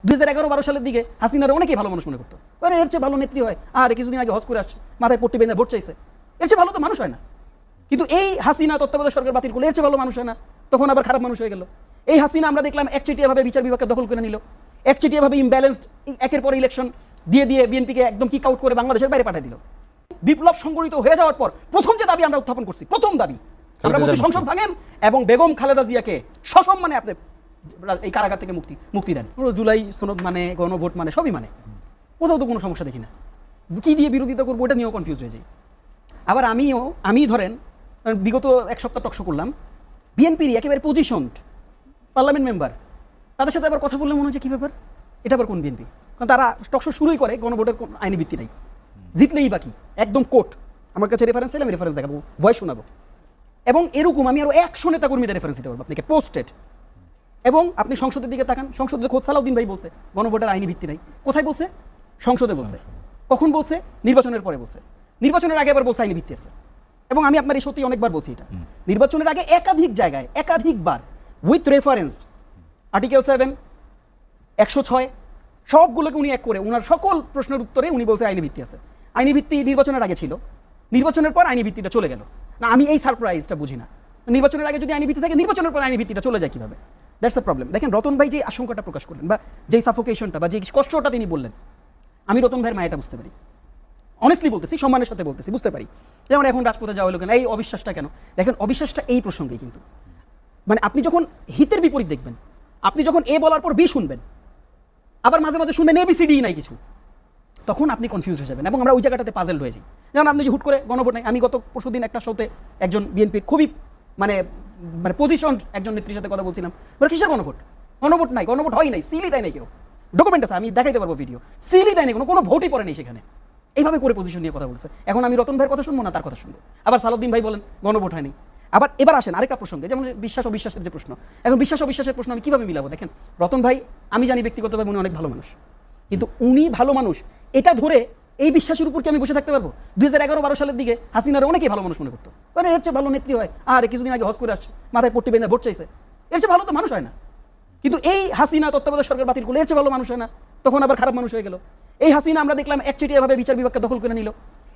2011-12 সালের দিকে হাসিনার অনেকেই ভালো মানুষ মনে করতো, মানে এর চেয়ে ভালো নেত্রী হয়, আর কিছুদিন আগে হজ করে আসছে, মাথায় পট্টি বেঁধে ভোট চাইছে, এর চেয়ে ভালো তো মানুষ হয় না। কিন্তু এই হাসিনা তত্ত্বাবধায়ক সরকার বাতিল করলে এর চেয়ে ভালো মানুষ হয় না, তখন আবার খারাপ মানুষ হয়ে গেল। এই হাসিনা আমরা দেখলাম একচেটিয়াভাবে বিচার বিভাগকে দখল করে নিল, একচেটিয়াভাবে ইমব্যালেন্সড একের পর ইলেকশন দিয়ে দিয়ে বিএনপিকে একদম কিক আউট করে বাংলাদেশের বাইরে পাঠিয়ে দিল। বিপ্লব সংগঠিত হয়ে যাওয়ার পর প্রথম যে দাবি আমরা উত্থাপন করছি, প্রথম দাবি আমরা বলছি সংসদ ভাঙেন এবং বেগম খালেদা জিয়াকে সসম্মানে আপনি এই কারাগার থেকে মুক্তি দেন। জুলাই সনদ মানে, গণভোট মানে, সবই মানে, কোথাও তো কোনো সমস্যা দেখি না। কি দিয়ে বিরোধিতা করবো ওটা নিয়েও কনফিউজ হয়ে যাই। আবার আমি ধরেন বিগত এক সপ্তাহ টকশো করলাম, বিএনপির একেবারে পজিশনড পার্লামেন্ট মেম্বার, তাদের সাথে আবার কথা বললে মনে হচ্ছে কী ব্যাপার, এটা আবার কোন বিএনপি? কারণ তারা টকশো শুরুই করে গণভোটের কোন আইনি ভিত্তি নাই, জিতলেই বাকি, একদম কোর্ট। আমার কাছে রেফারেন্স চাইলে আমি রেফারেন্স দেখাবো, ভয়েস শোনাবো। এবং এরকম আমি আরও 100 নেতা কর্মীদের রেফারেন্স দিতে পারবো আপনাকে, পোস্টেড। এবং আপনি সংসদের দিকে তাকান, সংসদে খোদ সালাউদ্দিন ভাই বলছে গণভোটের আইনি ভিত্তি নাই। কোথায় বলছে? সংসদে বলছে। কখন বলছে? নির্বাচনের পরে বলছে। নির্বাচনের আগে আবার বলছে আইনি ভিত্তি আছে। এবং আমি আপনার এই সত্যি অনেকবার বলছি এটা, নির্বাচনের আগে একাধিক জায়গায় একাধিকবার উইথ রেফারেন্স আর্টিকেল 7, 106 সবগুলোকে উনি এক করে ওনার সকল প্রশ্নের উত্তরে উনি বলছে আইনি ভিত্তি আছে। আইনি ভিত্তি নির্বাচনের আগে ছিল, নির্বাচনের পর আইনি ভিত্তিটা চলে গেল না। আমি এই সারপ্রাইজটা বুঝি না, নির্বাচনের আগে যদি আইনি ভিত্তি থাকে নির্বাচনের পর আইনি ভিত্তিটা চলে যায় কিভাবে? That's a problem. দেখেন রতন ভাই যে আশঙ্কাটা প্রকাশ করলেন বা যেই সাফোকেশনটা বা যে কষ্টটা তিনি বললেন, আমি রতন ভাইয়ের মায়াটা বুঝতে পারি, অনেস্টলি বলতেছি, সম্মানের সাথে বলতেছি, বুঝতে পারি। যেমন এখন রাজপথে যাওয়া হলো কেন, এই অবিশ্বাসটা কেন? দেখেন অবিশ্বাসটা এই প্রসঙ্গেই কিন্তু, মানে আপনি যখন হিতের বিপরীত দেখবেন, আপনি যখন এ বলার পর বি শুনবেন, আবার মাঝে মাঝে শুনবেন এবিসিডি নাই কিছু, তখন আপনি কনফিউজ হয়ে যাবেন এবং আমরা ওই জায়গাটাতে পাজেল হয়ে যাই। যেমন আপনি যে হুট করে গণভোট নাই, আমি গত পরশুদিন একটা শোতে একজন বিএনপির খুবই মানে পজিশন একজন নেত্রীর সাথে কথা বলছিলাম, বলে কিসের গণভোট? গণভোট নাই, গণভোট হয় নাই, সিলই দেয় নাই কেউ, ডকুমেন্ট আছে, আমি দেখাইতে পারবো ভিডিও, সিলই দেয় নাই, কোনো ভোটই পড়ে নেই সেখানে। এইভাবে করে পজিশন নিয়ে কথা বলছে। এখন আমি রতন ভাইয়ের কথা শুনবো না তার কথা শুনবো? আবার সালাউদ্দিন ভাই বলেন গণভোট হয়নি। আবার এবার আসেন আরেকটা প্রসঙ্গে, যেমন বিশ্বাস অবিশ্বাসের যে প্রশ্ন। এখন বিশ্বাস অবিশ্বাসের প্রশ্ন আমি কিভাবে মিলাবো? দেখেন রতন ভাই আমি জানি ব্যক্তিগতভাবে উনি অনেক ভালো মানুষ, কিন্তু উনি ভালো মানুষ এটা ধরে এই বিশ্বাসের উপর কি আমি বসে থাকতে পারবো? 2011-12 সালের দিকে হাসিনার অনেকেই ভালো মানুষ মনে করতো, মানে এর চেয়ে ভালো নেত্রী হয়, আর কিছুদিন আগে হজ করে আসছে, মাথায় পট্টি বেঁধে ভোট চাইছে, এর চেয়ে ভালো তো মানুষ হয় না। কিন্তু এই হাসিনা তত্ত্বাবধায়ক সরকার বাতিল করলে এর চেয়ে ভালো মানুষ হয় না, তখন আবার খারাপ মানুষ হয়ে গেল। এই হাসিনা আমরা দেখলাম একচেটিয়াভাবে বিচার বিভাগকে দখল করে নিল,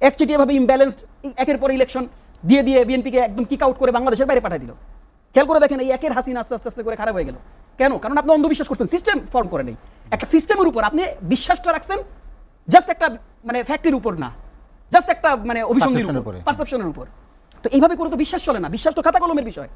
একচেটিয়াভাবে ইমব্যালেন্সড একের পর ইলেকশন দিয়ে দিয়ে বিএনপিকে একদম কিক আউট করে বাংলাদেশের বাইরে পাঠিয়ে দিল। খেয়াল করে দেখেন এই একের হাসিনা আস্তে আস্তে আস্তে করে খারাপ হয়ে গেল। কেন? কারণ আপনি অন্ধবিশ্বাস করছেন, সিস্টেম ফর্ম করে নেই। একটা সিস্টেমের উপর আপনি বিশ্বাসটা রাখছেন, জাস্ট একটা মানে ফ্যাক্টের উপর না, জাস্ট একটা মানে অভিসন্ধির উপর, পারসেপশনের উপর। তো এইভাবে করে তো বিশ্বাস চলে না, বিশ্বাস তো খাতা কলমের বিষয়।